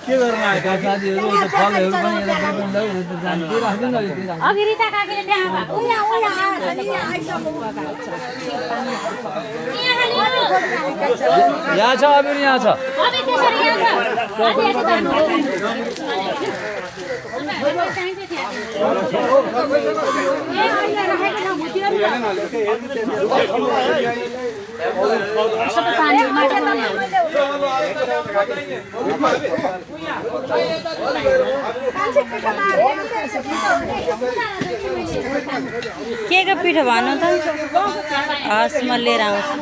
के गर्न आएका साथीहरु यो फलहरु पनि यता बेच्न ल्याउ त जान्दै राख्दैन नि त्यहाँ अघि रिता काकीले त्यहाँ उया उया आइसक्नु यहाँ छ अबिर यहाँ छ अबे त्यसरी यहाँ छ आदि आदि जानु के को पिठो भन्नु त हस् म लिएर आउँछु